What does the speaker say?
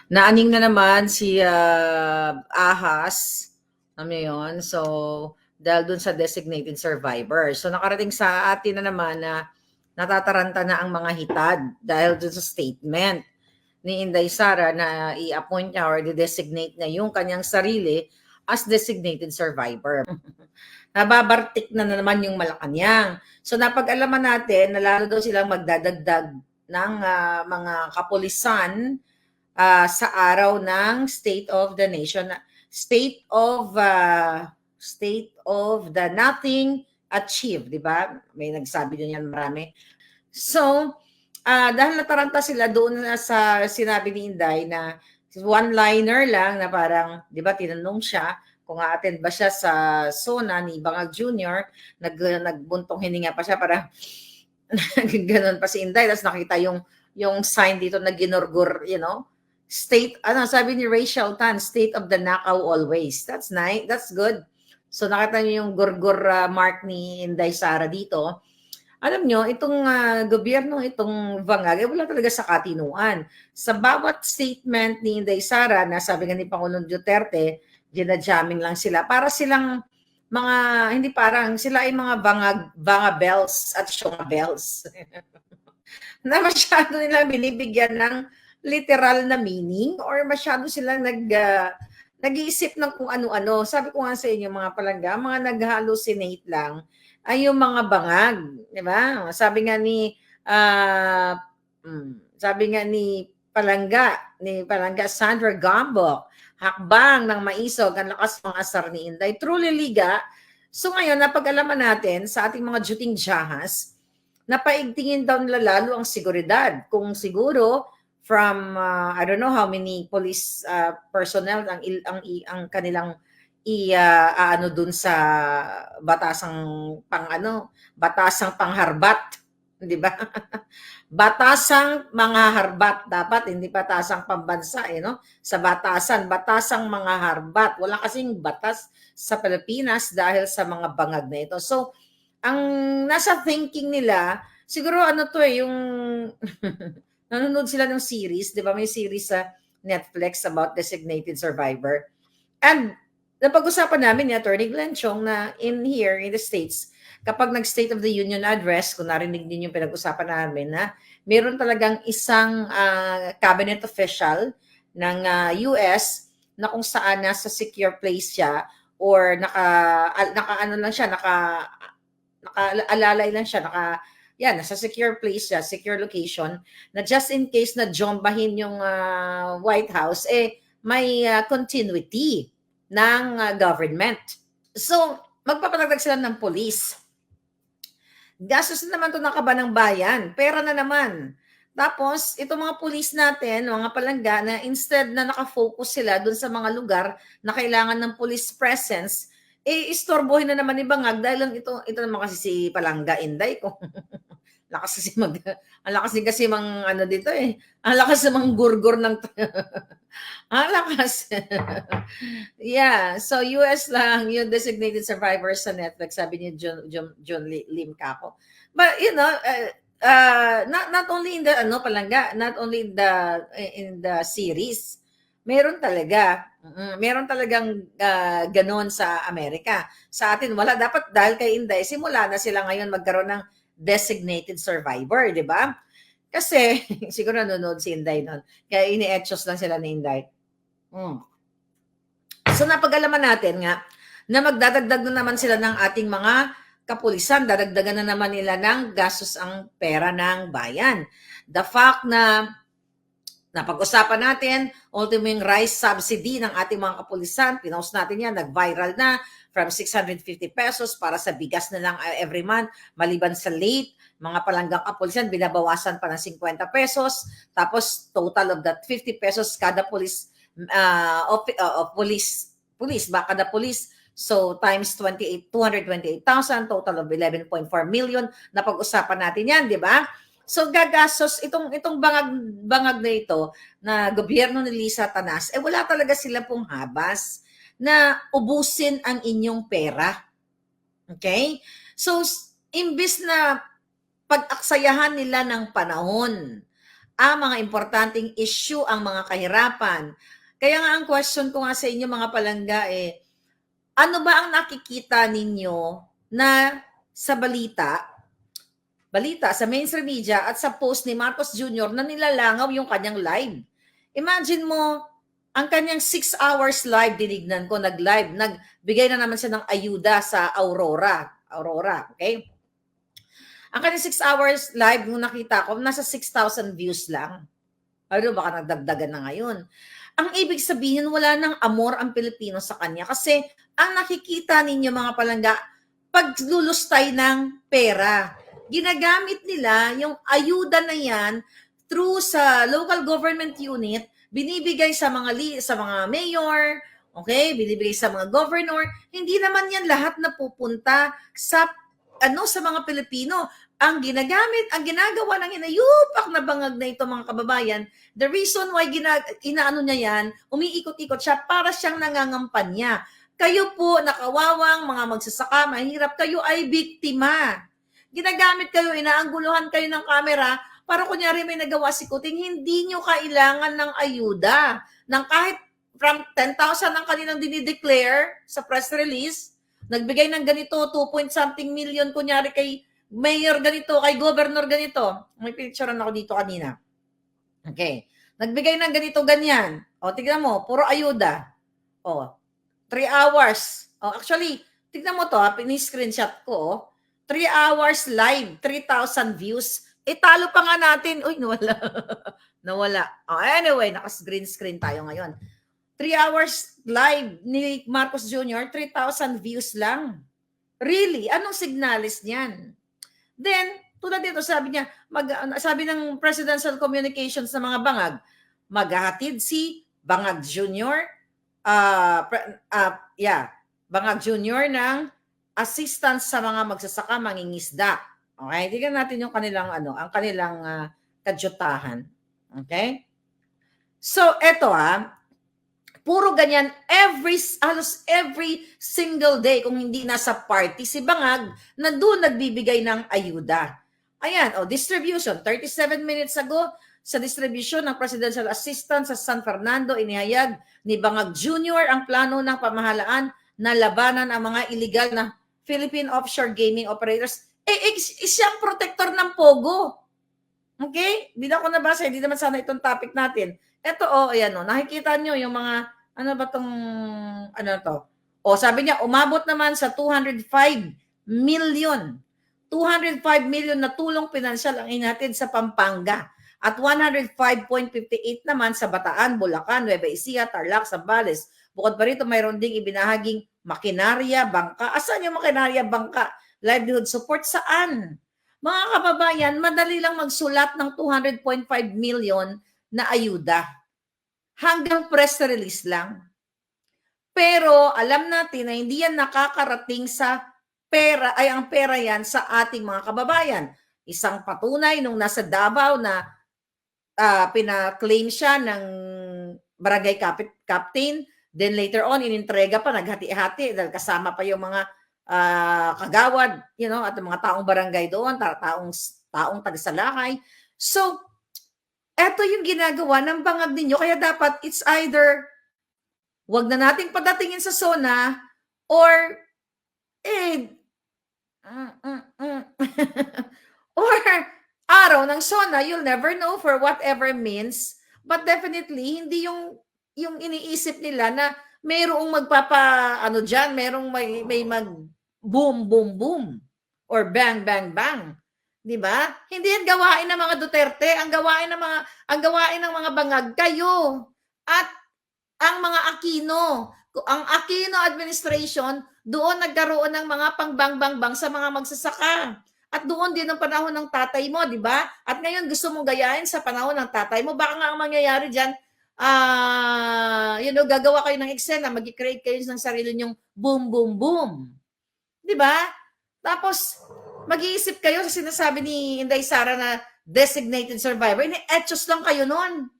Naaning na naman si Ahas, alam niyo yun? So, dahil dun sa designated survivor. So, nakarating sa atin na naman na natataranta na ang mga hitad dahil dun sa statement ni Inday Sara na i-appoint niya or designate niya yung kanyang sarili as designated survivor. Nababartik na naman yung Malacanang. So napag-alaman natin na lalo daw silang magdadagdag ng mga kapulisan sa araw ng State of the Nation, State of the Nothing Achieved, di ba? May nagsabi din yan marami. So, dahil nataranta sila doon sa sinabi ni Inday na one-liner lang na parang, di ba, tinanong siya kung a-attend ba siya sa SONA ni Bangag Jr., nagbuntong hininga pa siya, parang ganun pa si Inday, tapos nakita yung sign dito na ginurgur, sabi ni Rachel Tan, state of the Nakaw always. That's nice, that's good. So nakita niyo yung gurgur mark ni Inday Sara dito. Alam nyo, itong gobyerno, itong Bangag, wala talaga sa katinuan. Sa bawat statement ni Inday Sara, na sabi nga ni Pangulong Duterte, ginajamming lang sila. Para silang mga, hindi parang, sila ay mga banga bells at syunga bells. Na masyado nila binibigyan ng literal na meaning or masyado silang nag-iisip ng kung ano-ano. Sabi ko nga sa inyo mga palangga, mga nag-hallucinate lang ay yung mga bangag, di ba? Sabi nga ni Palangga Sandra Gambok, hakbang ng maisog ang lakas ng asar ni Inday. Truly liga. So ngayon, napag-alaman natin sa ating mga juting jahas, napaigtingin daw nila lalo ang seguridad. Kung siguro from I don't know how many police personnel ang kanilang ano dun sa batasang pangharbat, di ba? Batasang mga harbat dapat, hindi batasang pambansa no? Sa batasang mga harbat. Wala kasing batas sa Pilipinas dahil sa mga bangag na ito. So, ang nasa thinking nila, siguro yung nanonood sila ng series, di ba? May series sa Netflix about designated survivor. And napag-usapan namin ni Attorney Glenn Chong na here in the States, kapag nag-State of the Union address, kung narinig din yung pinag-usapan namin, na meron talagang isang cabinet official ng US na kung saan nasa secure place siya or nakaalalay lang siya, nasa secure place siya, secure location, na just in case na jombahin yung White House, may continuity ng government. So, magpapatagdag sila ng police. Gastos na naman ito ng kaban ng bayan. Pera na naman. Tapos, itong mga police natin, mga palangga, na instead na nakafocus sila dun sa mga lugar na kailangan ng police presence, istorbohin na naman ni Bangag dahil lang ito naman kasi si Palangga Inday ko. Ang lakas din kasi dito Ang lakas namang gurgur ng ang lakas. Yeah, so US lang yung designated survivors sa Netflix, sabi ni John Lim Kako. But not only in the palangga, not only in the series, meron talagang ganon sa Amerika. Sa atin wala, dapat dahil kay Inday simula na sila ngayon magkaroon ng designated survivor, di ba? Kasi siguro nanonood si Inday noon. Kaya ini-etchos lang sila ni Inday. So napag-alaman natin nga na magdadagdag na naman sila ng ating mga kapulisan, dadagdagan na naman nila ng gastos ang pera ng bayan. The fact na napag-usapan natin, ultimo yung rice subsidy ng ating mga kapulisan, pinost natin yan, nag-viral na from 650 pesos para sa bigas na lang every month, maliban sa late, mga palanggang kapulisan, binabawasan pa ng 50 pesos, tapos total of that 50 pesos kada police, kada police, so times 228,000, total of 11.4 million, napag-usapan natin yan, di ba? So gagastos itong bangag na ito na gobyerno ni Lisa Tanas, wala talaga sila pong habas na ubusin ang inyong pera. Okay? So imbis na pag-aksayahan nila ng panahon ang mga importanteng issue, ang mga kahirapan. Kaya nga ang question ko nga sa inyo mga palangga ano ba ang nakikita ninyo na sa balita, sa mainstream media at sa post ni Marcos Jr. na nilalangaw yung kanyang live? Imagine mo, ang kanyang 6 hours live, dinignan ko, nag-live, nagbigay na naman siya ng ayuda sa Aurora, okay? Ang kanyang 6 hours live, nung nakita ko, nasa 6,000 views lang. Ano, baka nagdagdagan na ngayon. Ang ibig sabihin, wala nang amor ang Pilipino sa kanya. Kasi ang nakikita ninyo mga palangga, paglulustay ng pera. Ginagamit nila yung ayuda na yan through sa local government unit, binibigay sa mga mayor, okay, binibigay sa mga governor. Hindi naman yan lahat na pupunta sa sa mga Pilipino. Ang ginagawa ng hinayupak na bangag na ito mga kababayan, the reason why inaano niya yan, umiikot-ikot siya para siyang nangangampanya. Kayo po, nakawawang mga magsasaka, mahirap, kayo ay biktima. Ginagamit kayo, inaangguluhan kayo ng kamera para kunyari may nagawa si Kuting, hindi nyo kailangan ng ayuda. Nang kahit from 10,000 ang kanilang dinideclare sa press release, nagbigay ng ganito, 2 point something million, kunyari kay mayor ganito, kay governor ganito. May picture ako dito kanina. Okay. Nagbigay ng ganito, ganyan. O, tignan mo, puro ayuda. O, 3 hours. O, actually, tignan mo to, pini-screenshot ko. 3 hours live, 3,000 views. Talo pa nga natin. Uy, nawala. Nawala. O, anyway, naka-green screen tayo ngayon. 3 hours live ni Marcos Jr., 3,000 views lang. Really? Anong signalis niyan? Then, tulad dito, sabi niya, sabi ng Presidential Communications ng mga bangag, maghahatid si Bangag Jr., Bangag Jr. ng assistance sa mga magsasaka, mangingisda. Okay? Tingnan natin yung kanilang, ang kanilang kadyutahan. Okay? So, eto puro ganyan, halos every single day, kung hindi nasa party, si Bangag, na doon nagbibigay ng ayuda. Ayan, distribution. 37 minutes ago, sa distribution ng Presidential Assistance sa San Fernando, inihayag ni Bangag Jr. ang plano ng pamahalaan na labanan ang mga illegal na Philippine offshore gaming operators. Siyang protector ng Pogo. Okay? Hindi na ako nabasa, hindi naman sana itong topic natin. Ito, ayan, nakikita nyo yung mga sabi niya, umabot naman sa 205 million. 205 million na tulong pinansyal ang inatid sa Pampanga. At 105.58 naman sa Bataan, Bulacan, Nueva Ecija, Tarlac, Zambales. Bukod pa rito, mayroon ding ibinahaging makinarya, bangka. Asan yung makinarya, bangka? Livelihood support, saan? Mga kababayan, madali lang magsulat ng 200.5 million na ayuda. Hanggang press release lang. Pero alam natin na hindi yan nakakarating sa pera, ang pera yan sa ating mga kababayan. Isang patunay nung nasa Davao na pina-claim siya ng barangay captain, then later on inintrega pa, naghati-hati dahil kasama pa yung mga kagawad, at mga taong barangay doon, taong taga-Salakay. So, eto yung ginagawa ng bangag ninyo. Kaya dapat it's either wag na nating padatingin sa SONA or or araw ng SONA, you'll never know for whatever means. But definitely, hindi yung iniisip nila na mayroong merong may mag boom, boom, boom or bang, bang, bang. 'Di ba? Hindi yan gawain ng mga Duterte, ang gawain ng mga bangag kayo. At ang mga Aquino, ang Aquino administration, doon nagkaroon ng mga pangbang-bang-bang sa mga magsasaka. At doon din ang panahon ng tatay mo, 'di ba? At ngayon gusto mong gayahin sa panahon ng tatay mo. Baka nga ang mangyayari diyan, gagawa kayo ng Excel na mag-create kayo ng sarili nyong boom, boom, boom. 'Di ba? Tapos mag-iisip kayo sa sinasabi ni Inday Sara na designated survivor. Etchos lang kayo noon.